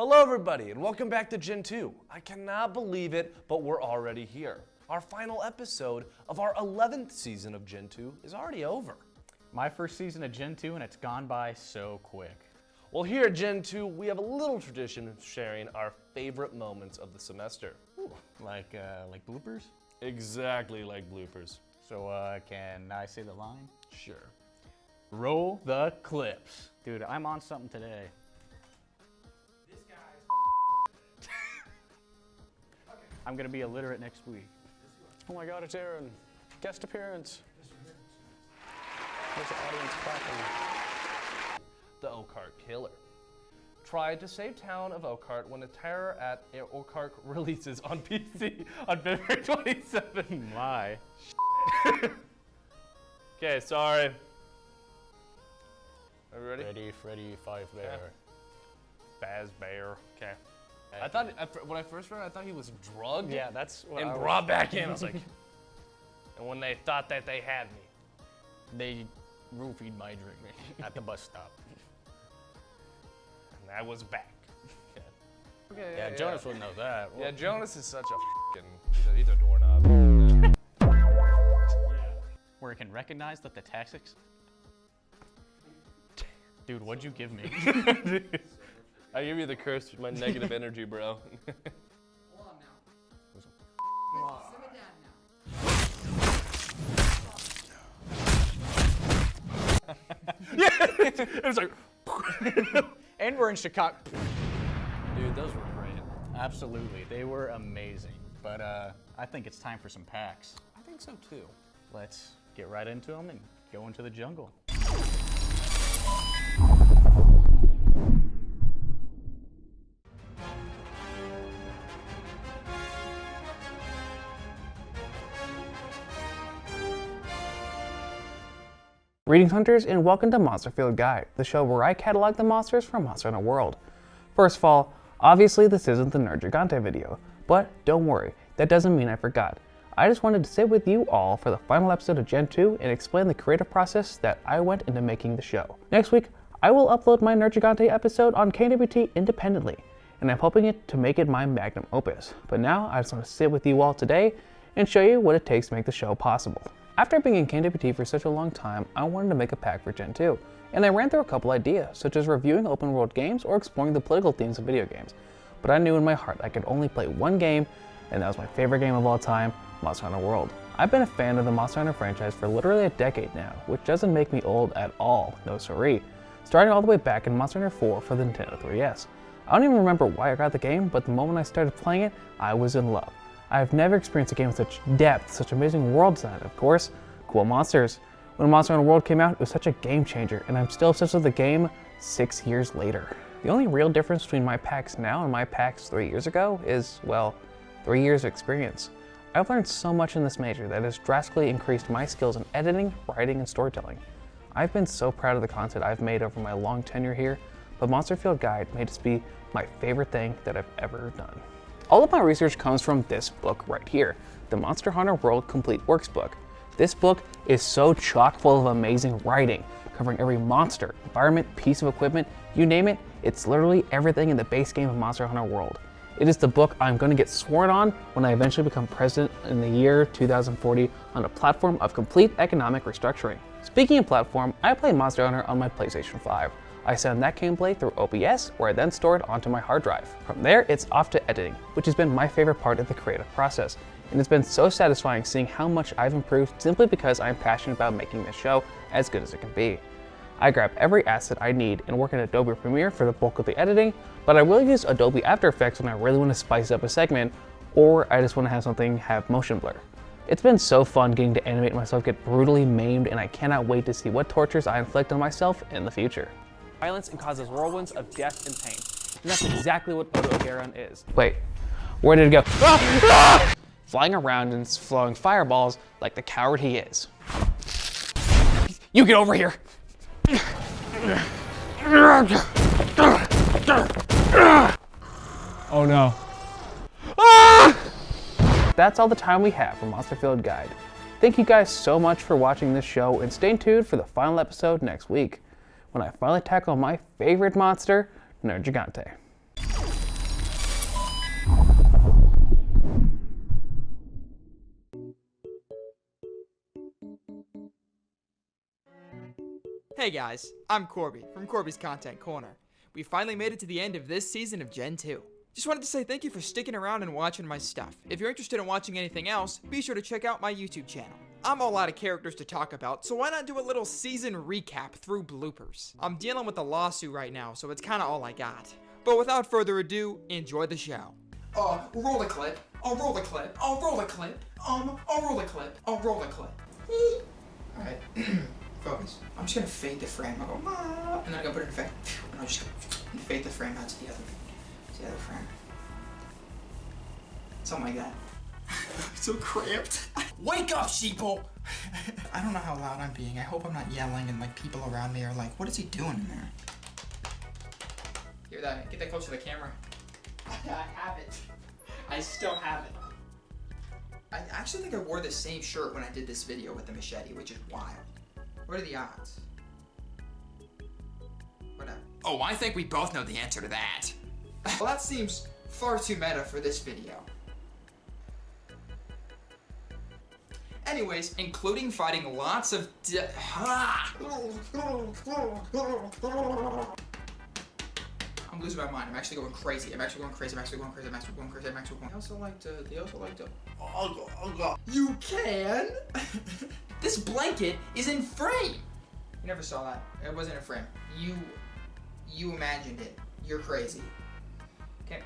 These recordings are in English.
Hello everybody and welcome back to Gentoo. I cannot believe it, but we're already here. Our final episode of our 11th season of Gentoo is already over. My first season of Gentoo and it's gone by so quick. Well, here at Gentoo, we have a little tradition of sharing our favorite moments of the semester. Ooh, like bloopers? Exactly like bloopers. So can I say the line? Sure. Roll the clips. Dude, I'm on something today. I'm gonna be illiterate next week. Oh my God, it's Aaron. Guest appearance. There's the audience clapping. The Oakart Killer. Tried to save town of Oakart when a terror at Oakart releases on PC on February 27th. Why? Okay, sorry. Are we ready? Ready, Freddy, Five Bear. Okay. Baz Bear. Okay. I thought, when I first read it, I thought he was drugged Yeah, that's what and brought back in. I was like, and when they thought that they had me. They roofied my drink at the bus stop. And I was back. Okay, Yeah, Jonas wouldn't know that. Yeah, Jonas is such a f***ing, he's a doorknob. Where it can recognize that the tactics. Dude, what'd you give me? I give you the curse with my negative energy, bro. Hold on now. Simmer down now. Yeah! It's like, And we're in Chicago. dude, those were great. Absolutely, they were amazing. But I think it's time for some packs. I think so too. Let's get right into them and go into the jungle. Greetings hunters and welcome to Monster Field Guide, the show where I catalog the monsters from Monster Hunter World. First of all, obviously this isn't the Nerd Gigante video, but don't worry, that doesn't mean I forgot. I just wanted to sit with you all for the final episode of Gen 2 and explain the creative process that I went into making the show. Next week, I will upload my Nerd Gigante episode on KNWT independently, and I'm hoping to make it my magnum opus. But now, I just want to sit with you all today and show you what it takes to make the show possible. After being in KNWT for such a long time, I wanted to make a pack for Gen 2, and I ran through a couple ideas, such as reviewing open world games or exploring the political themes of video games. But I knew in my heart I could only play one game, and that was my favorite game of all time, Monster Hunter World. I've been a fan of the Monster Hunter franchise for literally a decade now, which doesn't make me old at all, no siree. Starting all the way back in Monster Hunter 4 for the Nintendo 3DS. I don't even remember why I got the game, but the moment I started playing it, I was in love. I've never experienced a game with such depth, such amazing world design, of course, cool monsters. When Monster Hunter World came out, it was such a game changer, and I'm still obsessed with the game 6 years later. The only real difference between my packs now and my packs 3 years ago is, well, 3 years of experience. I've learned so much in this major that has drastically increased my skills in editing, writing, and storytelling. I've been so proud of the content I've made over my long tenure here, but Monster Field Guide made this be my favorite thing that I've ever done. All of my research comes from this book right here, the Monster Hunter World Complete Works book. This book is so chock full of amazing writing, covering every monster, environment, piece of equipment, you name it, it's literally everything in the base game of Monster Hunter World. It is the book I'm going to get sworn on when I eventually become president in the year 2040 on a platform of complete economic restructuring. Speaking of platform, I play Monster Hunter on my PlayStation 5. I send that gameplay through OBS, where I then store it onto my hard drive. From there, it's off to editing, which has been my favorite part of the creative process. And it's been so satisfying seeing how much I've improved simply because I'm passionate about making this show as good as it can be. I grab every asset I need and work in Adobe Premiere for the bulk of the editing, but I will use Adobe After Effects when I really want to spice up a segment, or I just want to have something have motion blur. It's been so fun getting to animate myself get brutally maimed, and I cannot wait to see what tortures I inflict on myself in the future. Violence and causes whirlwinds of death and pain. And that's exactly what Odogaron is. Wait, where did it go? Ah! Ah! Flying around and flowing fireballs like the coward he is. You get over here! Oh no. Ah! That's all the time we have for Monster Field Guide. Thank you guys so much for watching this show, and stay tuned for the final episode next week, when I finally tackle my favorite monster, Nerd Gigante. Hey guys, I'm Corby from Corby's Content Corner. We finally made it to the end of this season of Gen 2. Just wanted to say thank you for sticking around and watching my stuff. If you're interested in watching anything else, be sure to check out my YouTube channel. I'm all out of characters to talk about, so why not do a little season recap through bloopers? I'm dealing with a lawsuit right now, so it's kinda all I got. But without further ado, enjoy the show. Roll the clip. I'll roll the clip. I'll roll the clip. I'll roll the clip. I'll roll the clip. Alright. Focus. I'm just gonna fade the frame. I'll go, ah, and then I'm gonna put it in effect. And I'll just fade the frame out to the other frame. Something like that. I'm so cramped. Wake up, sheeple! I don't know how loud I'm being. I hope I'm not yelling and like people around me are like, what is he doing in there? Hear that? Get that close to the camera. I have it. I still have it. I actually think I wore the same shirt when I did this video with the machete, which is wild. What are the odds? Whatever. Oh, I think we both know the answer to that. Well, that seems far too meta for this video. Anyways, including fighting lots of I'm losing my mind. I'm actually going crazy. I also like to. You can. This blanket is in frame. You never saw that. It wasn't in frame. You imagined it. You're crazy. Okay.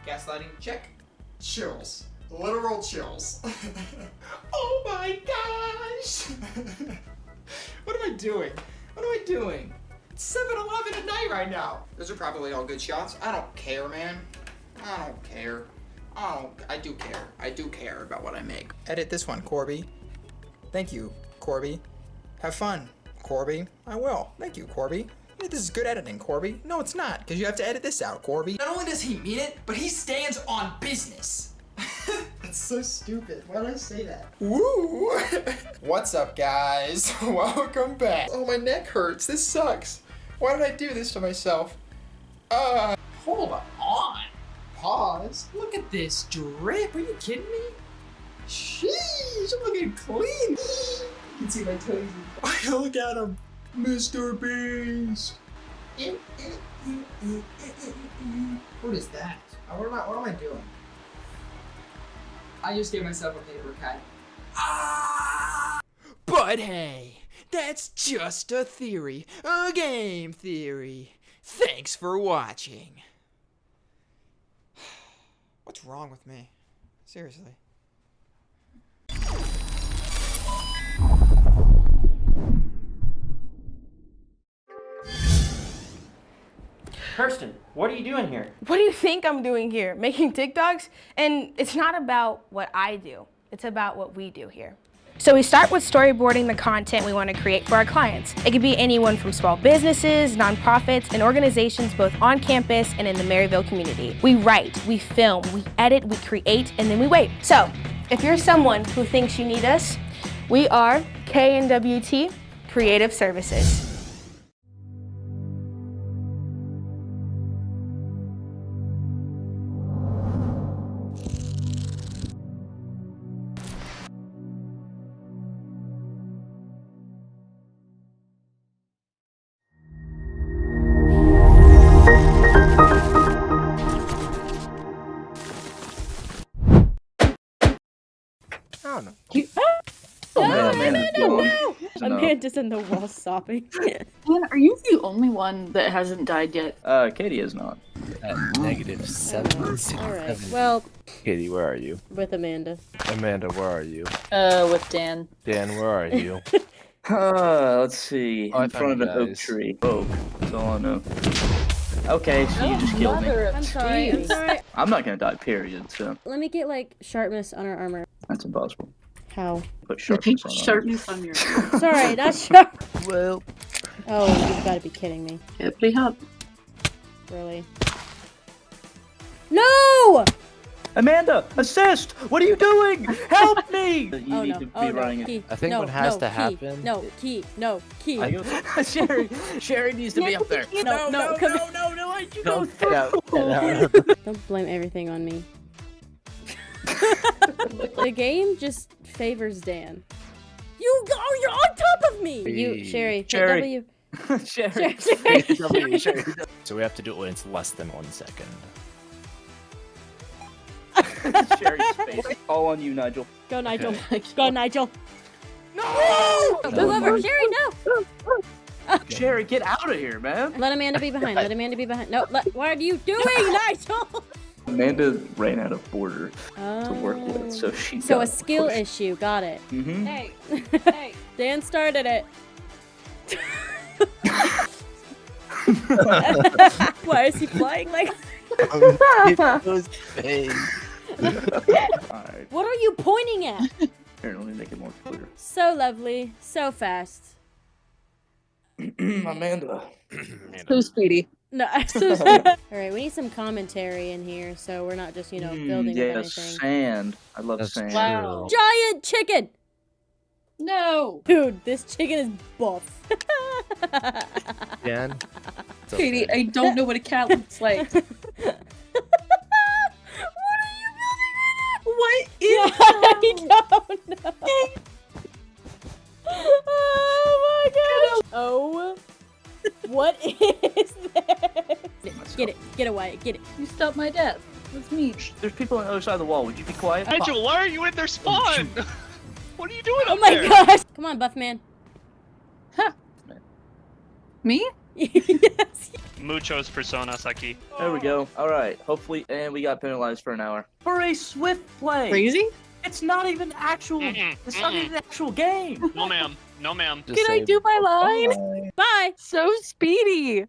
Gaslighting, check. Chills. Literal chills. Oh my gosh. What am I doing? It's 7-11 at night right now. Those are probably all good shots. I don't care, man. I don't care. I do care. I do care about what I make. Edit this one, Corby. Thank you, Corby. Have fun, Corby. I will. Thank you, Corby. This is good editing, Corby. No, it's not, because you have to edit this out, Corby. Not only does he mean it, but he stands on business. That's so stupid. Why did I say that? Woo! What's up, guys? Welcome back. Oh, my neck hurts. This sucks. Why did I do this to myself? Hold on. Pause. Look at this drip. Are you kidding me? Sheesh, I'm looking clean. You can see my toes. Look at him. Mr. Beast. What is that? What am I doing? I just gave myself a paper cut. But hey, that's just a theory. A game theory. Thanks for watching. What's wrong with me? Seriously. Kirsten, what are you doing here? What do you think I'm doing here? Making TikToks? And it's not about what I do. It's about what we do here. So we start with storyboarding the content we want to create for our clients. It could be anyone from small businesses, nonprofits, and organizations both on campus and in the Maryville community. We write, we film, we edit, we create, and then we wait. So if you're someone who thinks you need us, we are KNWT Creative Services. Amanda's in the wall sobbing. Man, are you the only one that hasn't died yet? Katie is not. At -7. Alright, well, Katie, where are you? with Amanda. Amanda, where are you? With Dan. Dan, where are you? Let's see. Oh, I In front of found an you oak guys. tree. Oak. That's all I know. Okay, so you just killed me. I'm sorry. I'm not gonna die, period, so Let me get, like, sharpness on our armor. that's impossible. How? Put sharpness on it. Sharpness on your. Sorry, not sharp. Well, Oh, you've got to be kidding me. Yeah, pretty hot. Really? No! Amanda, assist! What are you doing? Help me! You Oh, need no. to be Oh, running. no. Key. I think no, what has no, to key. happen- No, key. No, key. Sherry needs to be up there. No, come I you go through. Don't blame everything on me. The game just favors Dan. You're on top of me. You, Sherry. Sherry. W. Sherry. Sherry. So we have to do it when it's less than 1 second. Sherry's face. All on you, Nigel. Go, Nigel. Go, Nigel. No! Move over. Sherry, no. Sherry, get out of here, man. Let Amanda be behind. Let Amanda be behind. No, what are you doing, Nigel? Amanda ran out of border to work with, so she So got a skill pushed. issue. Got it. Mm-hmm. Hey, hey. Dan started it. Why is he flying like? Alright, What are you pointing at? here, let me make it more clear. So lovely, so fast. Amanda. So speedy. No. All right, we need some commentary in here, so we're not just building Yeah, with anything. sand. I love That's sand. Wow. Giant chicken. No. Dude, this chicken is buff. Dan? It's Katie, okay. I don't know what a cat looks like. What are you building? What is I don't know. Oh my gosh. Oh. What is this? Get it. Get away. Get it. You stopped my death. That's me. There's people on the other side of the wall. Would you be quiet? Nigel, why are you in their spawn? What are you doing Oh up my there? gosh. Come on, buff man. Me? Yes. Muchos persona, Saki. There we go. Alright, hopefully, and we got penalized for an hour. For a swift play! Crazy? It's not even actual. It's not even an actual game. No, ma'am. No, ma'am. Just Can I say do my line? Bye. So speedy.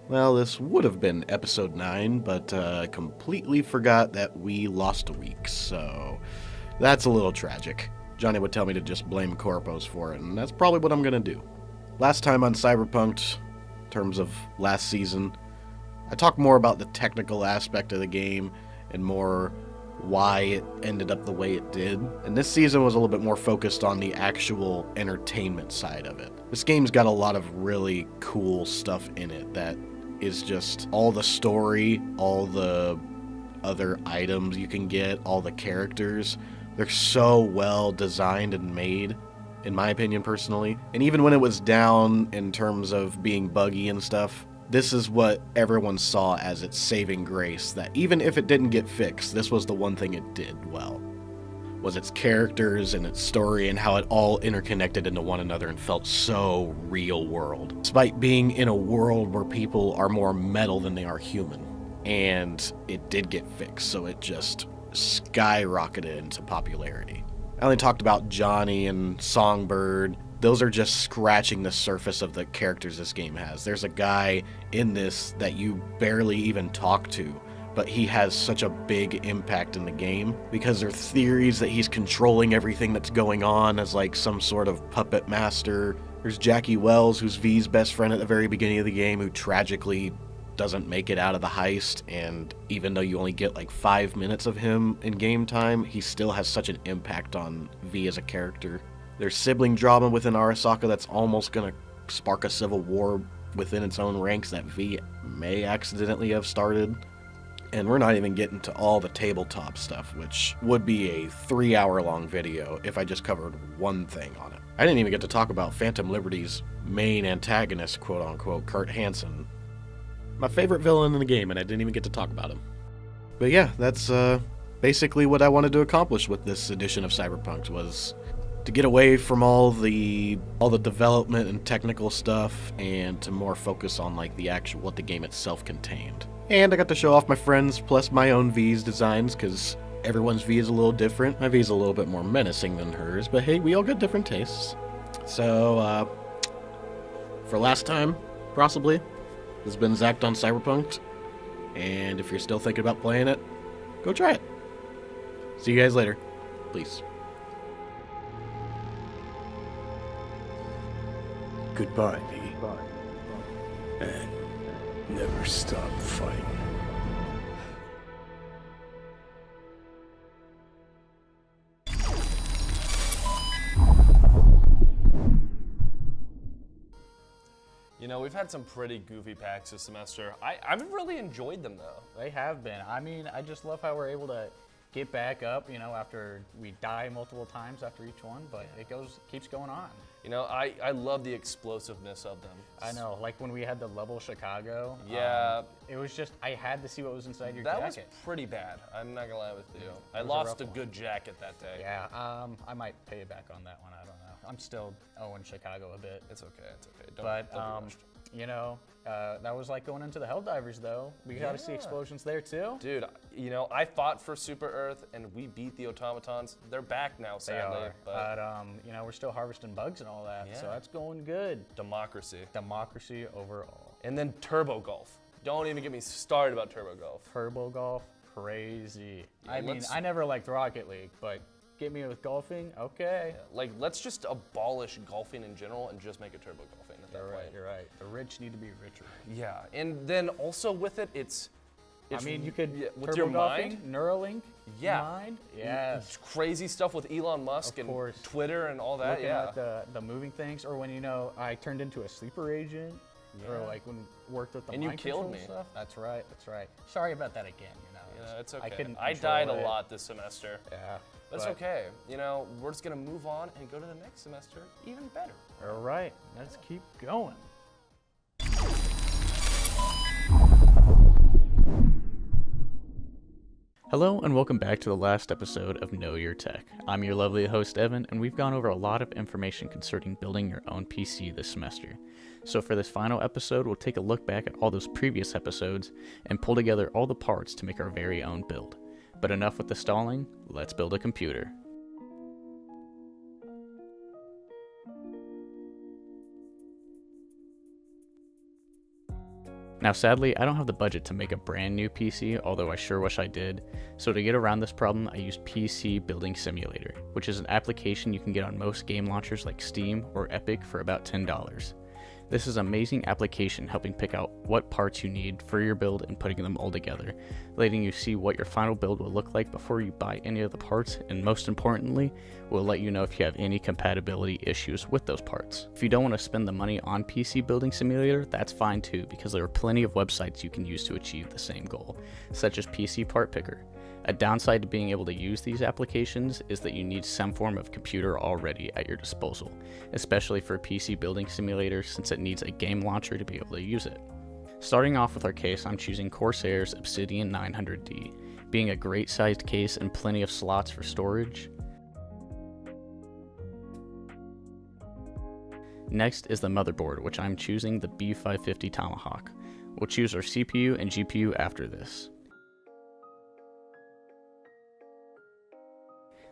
Well, this would have been episode 9, but completely forgot that we lost a week, so that's a little tragic. Johnny would tell me to just blame Corpos for it, and that's probably what I'm gonna do. Last time on Cyberpunk, in terms of last season, I talked more about the technical aspect of the game and more why it ended up the way it did. And this season was a little bit more focused on the actual entertainment side of it. This game's got a lot of really cool stuff in it that is just all the story, all the other items you can get, all the characters. They're so well designed and made, in my opinion personally. And even when it was down in terms of being buggy and stuff, this is what everyone saw as its saving grace, that even if it didn't get fixed, this was the one thing it did well, was its characters and its story and how it all interconnected into one another and felt so real world. Despite being in a world where people are more metal than they are human. And it did get fixed, so it just skyrocketed into popularity. I only talked about Johnny and Songbird. Those are just scratching the surface of the characters this game has. There's a guy in this that you barely even talk to, but he has such a big impact in the game because there are theories that he's controlling everything that's going on as like some sort of puppet master. There's Jackie Wells, who's V's best friend at the very beginning of the game, who tragically doesn't make it out of the heist, and even though you only get like 5 minutes of him in game time, he still has such an impact on V as a character. There's sibling drama within Arasaka that's almost gonna spark a civil war within its own ranks that V may accidentally have started. And we're not even getting to all the tabletop stuff, which would be a 3-hour-long video if I just covered one thing on it. I didn't even get to talk about Phantom Liberty's main antagonist, quote-unquote, Kurt Hansen. My favorite villain in the game, and I didn't even get to talk about him. But yeah, that's basically what I wanted to accomplish with this edition of Cyberpunk, was to get away from all the development and technical stuff and to more focus on like the actual what the game itself contained. And I got to show off my friends plus my own V's designs, because everyone's V is a little different. My V is a little bit more menacing than hers, but hey, we all got different tastes. So for last time, possibly, this has been Zach on Cyberpunk, and if you're still thinking about playing it, go try it. See you guys later. Peace. Goodbye, V. And never stop fighting. know, we've had some pretty goofy packs this semester. I've really enjoyed them, though. They have been. I mean, I just love how we're able to get back up, you know, after we die multiple times after each one, but it keeps going on. You know, I love the explosiveness of them. I know, like when we had the level Chicago. Yeah. It was just, I had to see what was inside your jacket. That was pretty bad. I'm not gonna lie with you. I was a lost a rough good jacket that day. Yeah, I might pay you back on that one. I don't know. I'm still owing Chicago a bit. It's okay. It's okay. But don't be rushed. you know, that was like going into the Helldivers, though. We got to see explosions there too. Dude, you know, I fought for Super Earth and we beat the automatons. They're back now, sadly. They are. But you know, we're still harvesting bugs and all that, so that's going good. Democracy. Democracy overall. And then Turbo Golf. Don't even get me started about Turbo Golf. Turbo Golf, crazy. Yeah, I mean, I never liked Rocket League, but get me with golfing, okay. Yeah, like, let's just abolish golfing in general and just make it turbo golfing at that point. You're right. The rich need to be richer. Yeah, and then also with it, it's I mean, you could with turbo your golfing, mind, Neuralink, yeah, mind, yes, it's crazy stuff with Elon Musk and Twitter and all that. Looking at the moving things, or when, you know, I turned into a sleeper agent, or like when worked with the and mind you killed control me. Stuff. That's right. Sorry about that again. You know, it's okay. couldn't I control died it. a lot this semester. Yeah. But it's okay. You know, we're just gonna move on and go to the next semester even better. All right, let's keep going. Hello and welcome back to the last episode of Know Your Tech. I'm your lovely host Evan, and we've gone over a lot of information concerning building your own PC this semester. So for this final episode, we'll take a look back at all those previous episodes and pull together all the parts to make our very own build. But enough with the stalling, let's build a computer. Now sadly, I don't have the budget to make a brand new PC, although I sure wish I did. So to get around this problem, I used PC Building Simulator, which is an application you can get on most game launchers like Steam or Epic for about $10. This is an amazing application helping pick out what parts you need for your build and putting them all together, letting you see what your final build will look like before you buy any of the parts, and most importantly, will let you know if you have any compatibility issues with those parts. If you don't want to spend the money on PC Building Simulator, that's fine too, because there are plenty of websites you can use to achieve the same goal, such as PC Part Picker. A downside to being able to use these applications is that you need some form of computer already at your disposal, especially for PC Building Simulator since it needs a game launcher to be able to use it. Starting off with our case, I'm choosing Corsair's Obsidian 900D, being a great sized case and plenty of slots for storage. Next is the motherboard, which I'm choosing the B550 Tomahawk. We'll choose our CPU and GPU after this.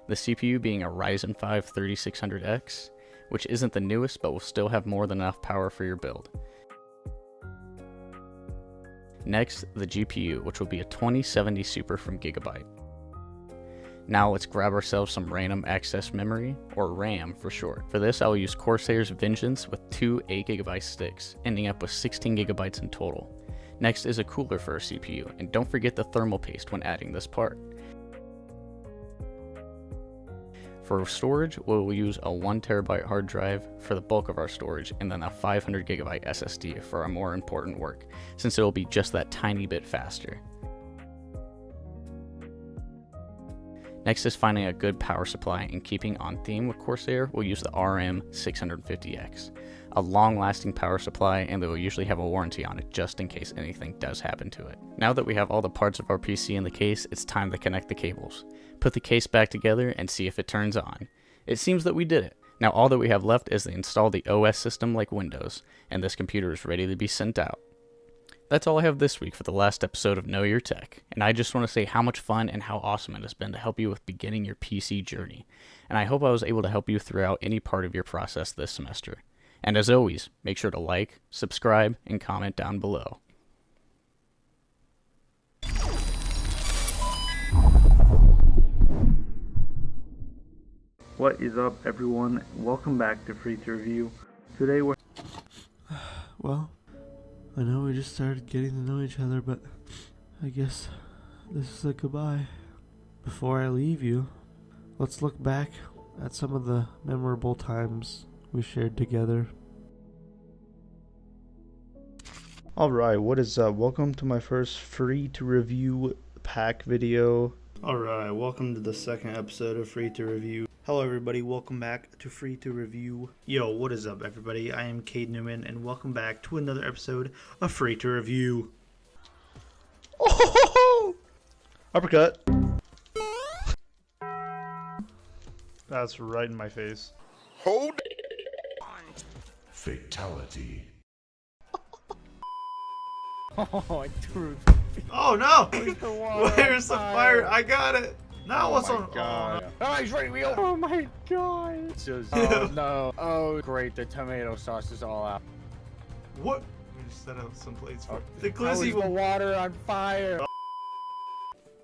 The CPU being a Ryzen 5 3600X, which isn't the newest but will still have more than enough power for your build. Next, the GPU, which will be a 2070 Super from Gigabyte. Now let's grab ourselves some random access memory, or RAM for short. For this, I will use Corsair's Vengeance with two 8GB sticks, ending up with 16GB in total. Next is a cooler for our CPU, and don't forget the thermal paste when adding this part. For storage, we'll use a 1TB hard drive for the bulk of our storage, and then a 500GB SSD for our more important work, since it will be just that tiny bit faster. Next is finding a good power supply, and keeping on theme with Corsair, we'll use the RM650X, a long-lasting power supply, and they will usually have a warranty on it just in case anything does happen to it. Now that we have all the parts of our PC in the case, it's time to connect the cables. Put the case back together and see if it turns on. It seems that we did it. Now all that we have left is to install the OS system like Windows, and this computer is ready to be sent out. That's all I have this week for the last episode of Know Your Tech, and I just want to say how much fun and how awesome it has been to help you with beginning your PC journey, and I hope I was able to help you throughout any part of your process this semester. And as always, make sure to like, subscribe, and comment down below. What is up, everyone? Welcome back to Free to Review. Today we're... Well, I know we just started getting to know each other, but I guess this is a goodbye. Before I leave you, let's look back at some of the memorable times we shared together. Alright, what is up? Welcome to my first free to review pack video. Alright, welcome to the second episode of Free to Review. Hello everybody, welcome back to Free to Review. Yo, what is up everybody? I am Cade Newman and welcome back to another episode of Free to Review. Oh! Uppercut. That's right in my face. Hold on. Fatality. Oh, I threw. Oh no! the Where's the fire? I got it! Now what's on? God. Oh, he's ready to wheel! Oh my god! It's just, oh no. Oh, great. The tomato sauce is all out. What? We just set out some plates for the How is glizzy. the water on fire?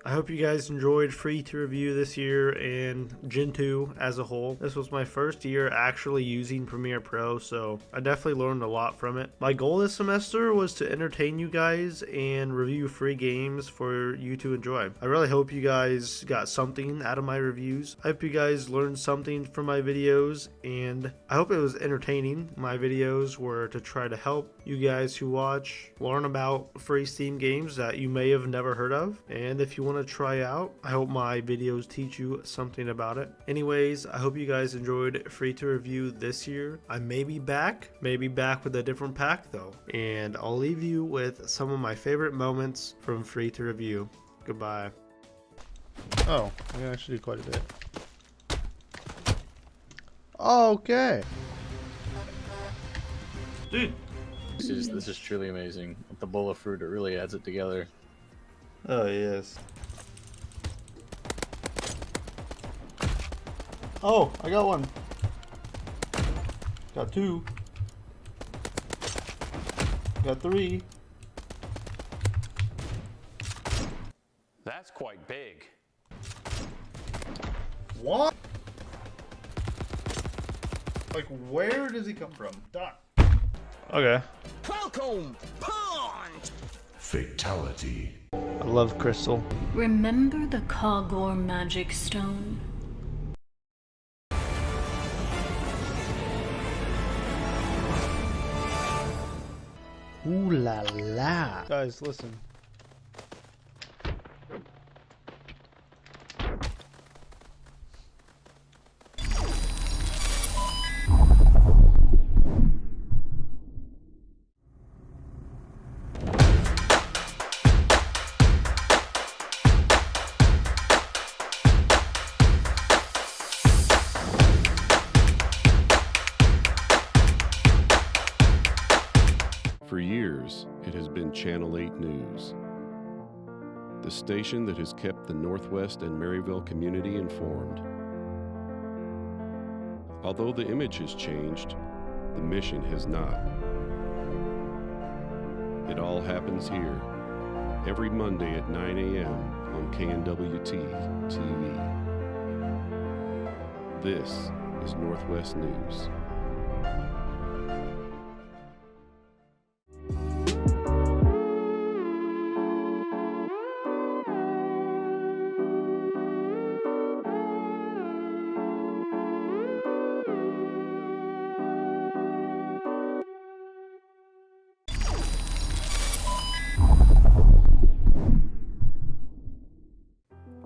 I hope you guys enjoyed Free to Review this year and Gentoo as a whole. This was my first year actually using Premiere Pro, so I definitely learned a lot from it. My goal this semester was to entertain you guys and review free games for you to enjoy. I really hope you guys got something out of my reviews. I hope you guys learned something from my videos, and I hope it was entertaining. My videos were to try to help you guys who watch learn about free Steam games that you may have never heard of, and if you want to try out, I hope my videos teach you something about it. Anyways, I hope you guys enjoyed Free to Review this year. I may be back with a different pack though, and I'll leave you with some of my favorite moments from Free to Review. Goodbye. Oh, I can actually do quite a bit. Okay. Dude. This is truly amazing. With the bowl of fruit, it really adds it together. Oh yes. Oh, I got one. Got two. Got three. That's quite big. What? Like, where does he come from? Done. Okay. Falcon punch. Fatality. I love Crystal. Remember the Kogor magic stone? Ooh la la. Guys, listen. For years, it has been Channel 8 News, the station that has kept the Northwest and Maryville community informed. Although the image has changed, the mission has not. It all happens here, every Monday at 9 a.m. on KNWT TV. This is Northwest News.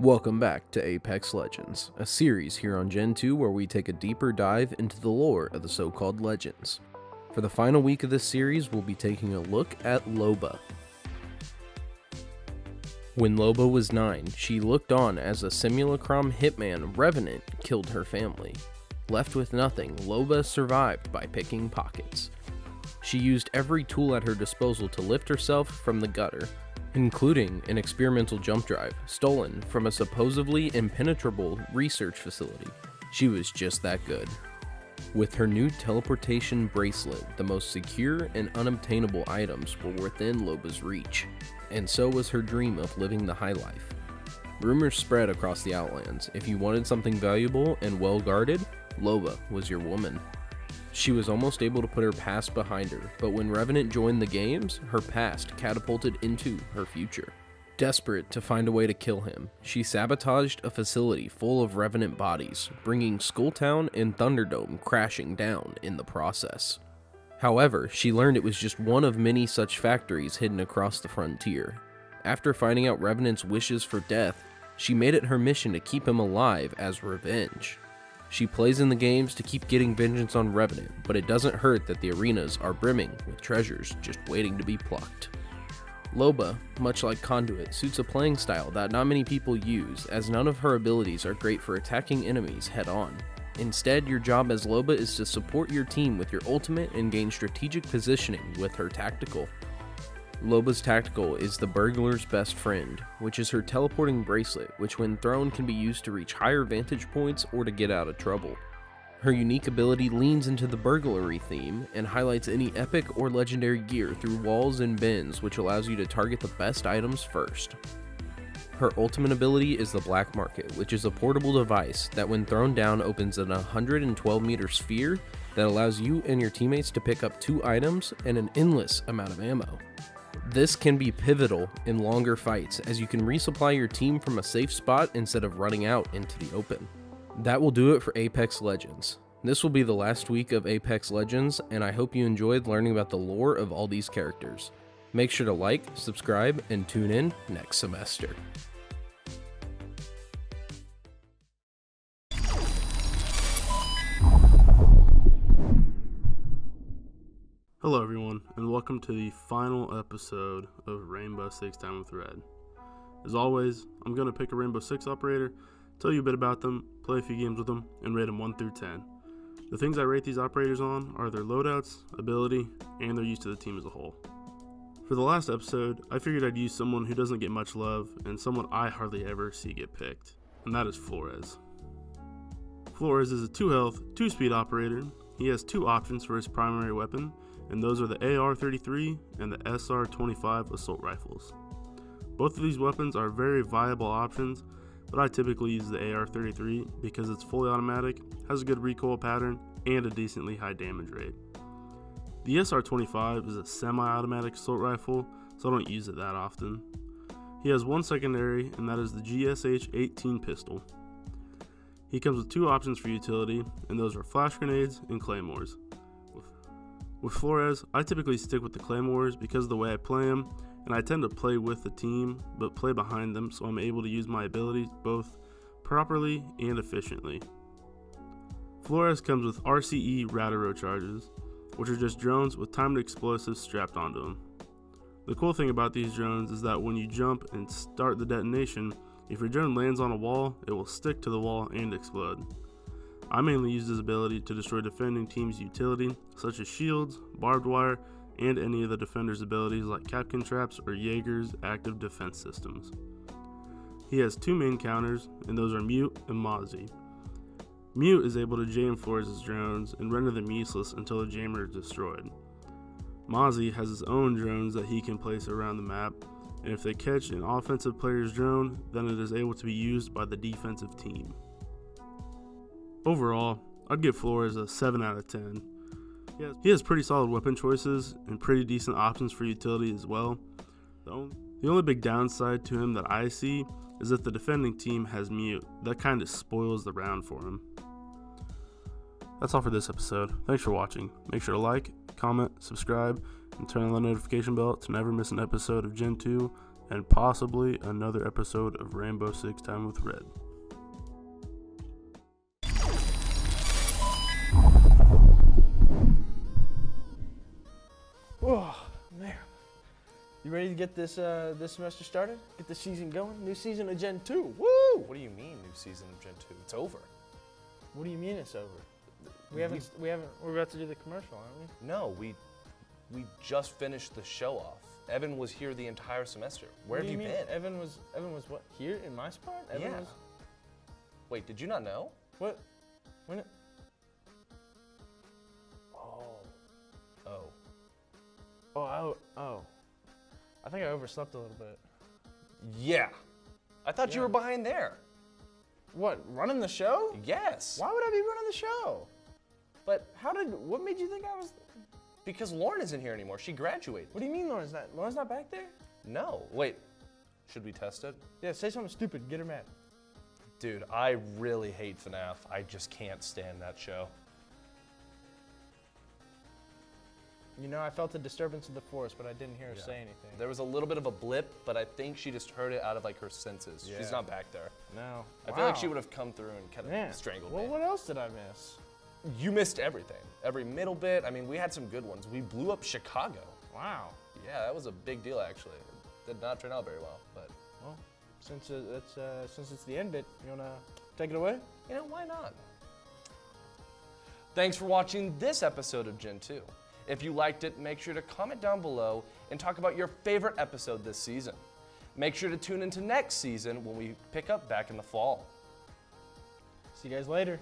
Welcome back to Apex Legends, a series here on Gentoo where we take a deeper dive into the lore of the so-called legends. For the final week of this series, we'll be taking a look at Loba. When Loba was 9, she looked on as a simulacrum hitman Revenant killed her family. Left with nothing, Loba survived by picking pockets. She used every tool at her disposal to lift herself from the gutter, including an experimental jump drive stolen from a supposedly impenetrable research facility. She was just that good. With her new teleportation bracelet, the most secure and unobtainable items were within Loba's reach, and so was her dream of living the high life. Rumors spread across the Outlands. If you wanted something valuable and well guarded, Loba was your woman. She was almost able to put her past behind her, but when Revenant joined the games, her past catapulted into her future. Desperate to find a way to kill him, she sabotaged a facility full of Revenant bodies, bringing Skulltown and Thunderdome crashing down in the process. However, she learned it was just one of many such factories hidden across the frontier. After finding out Revenant's wishes for death, she made it her mission to keep him alive as revenge. She plays in the games to keep getting vengeance on Revenant, but it doesn't hurt that the arenas are brimming with treasures just waiting to be plucked. Loba, much like Conduit, suits a playing style that not many people use, as none of her abilities are great for attacking enemies head-on. Instead, your job as Loba is to support your team with your ultimate and gain strategic positioning with her tactical. Loba's tactical is the burglar's best friend, which is her teleporting bracelet, which when thrown can be used to reach higher vantage points or to get out of trouble. Her unique ability leans into the burglary theme and highlights any epic or legendary gear through walls and bins, which allows you to target the best items first. Her ultimate ability is the Black Market, which is a portable device that when thrown down opens an 112 meter sphere that allows you and your teammates to pick up 2 items and an endless amount of ammo. This can be pivotal in longer fights, as you can resupply your team from a safe spot instead of running out into the open. That will do it for Apex Legends. This will be the last week of Apex Legends, and I hope you enjoyed learning about the lore of all these characters. Make sure to like, subscribe, and tune in next semester. Hello everyone, and welcome to the final episode of Rainbow Six Time with Red. As always, I'm going to pick a Rainbow Six operator, tell you a bit about them, play a few games with them, and rate them 1 through 10. The things I rate these operators on are their loadouts, ability, and their use to the team as a whole. For the last episode, I figured I'd use someone who doesn't get much love, and someone I hardly ever see get picked, and that is Flores. Flores is a 2 health, 2 speed operator. He has 2 options for his primary weapon, and those are the AR-33 and the SR-25 assault rifles. Both of these weapons are very viable options, but I typically use the AR-33 because it's fully automatic, has a good recoil pattern, and a decently high damage rate. The SR-25 is a semi-automatic assault rifle, so I don't use it that often. He has one secondary, and that is the GSH-18 pistol. He comes with 2 options for utility, and those are flash grenades and claymores. With Flores, I typically stick with the claymores because of the way I play him, and I tend to play with the team, but play behind them, so I'm able to use my abilities both properly and efficiently. Flores comes with RCE Rataro charges, which are just drones with timed explosives strapped onto them. The cool thing about these drones is that when you jump and start the detonation, if your drone lands on a wall, it will stick to the wall and explode. I mainly use this ability to destroy defending teams' utility, such as shields, barbed wire, and any of the defenders' abilities like Capcan traps or Jaeger's active defense systems. He has 2 main counters, and those are Mute and Mozzie. Mute is able to jam Flores' drones and render them useless until the jammer is destroyed. Mozzie has his own drones that he can place around the map, and if they catch an offensive player's drone, then it is able to be used by the defensive team. Overall, I'd give Flores a 7 out of 10. He has pretty solid weapon choices and pretty decent options for utility as well. The only big downside to him that I see is that the defending team has Mute. That kind of spoils the round for him. That's all for this episode. Thanks for watching. Make sure to like, comment, subscribe, and turn on the notification bell to never miss an episode of Gentoo and possibly another episode of Rainbow Six Time with Red. Oh, man. You ready to get this semester started? Get the season going? New season of Gen 2. Woo! What do you mean, new season of Gen 2? It's over. What do you mean it's over? We're about to do the commercial, aren't we? No, we just finished the show off. Evan was here the entire semester. Where have you been? Evan was what? Here in my spot? Evan was. Wait, did you not know? What? When? Oh. I think I overslept a little bit. Yeah. I thought you were behind there. What, running the show? Yes. Why would I be running the show? But what made you think I was? Because Lauren isn't here anymore. She graduated. What do you mean Lauren's not back there? No. Wait, should we test it? Yeah, say something stupid, get her mad. Dude, I really hate FNAF. I just can't stand that show. You know, I felt a disturbance of the force, but I didn't hear her say anything. There was a little bit of a blip, but I think she just heard it out of like her senses. Yeah. She's not back there. No. I feel like she would have come through and kind of strangled Well, me. what else did I miss? You missed everything. Every middle bit. I mean, we had some good ones. We blew up Chicago. Wow. Yeah, that was a big deal actually. It did not turn out very well, but. Well, since it's the end bit, you wanna take it away? You know, why not? Thanks for watching this episode of Gentoo. If you liked it, make sure to comment down below and talk about your favorite episode this season. Make sure to tune into next season when we pick up back in the fall. See you guys later.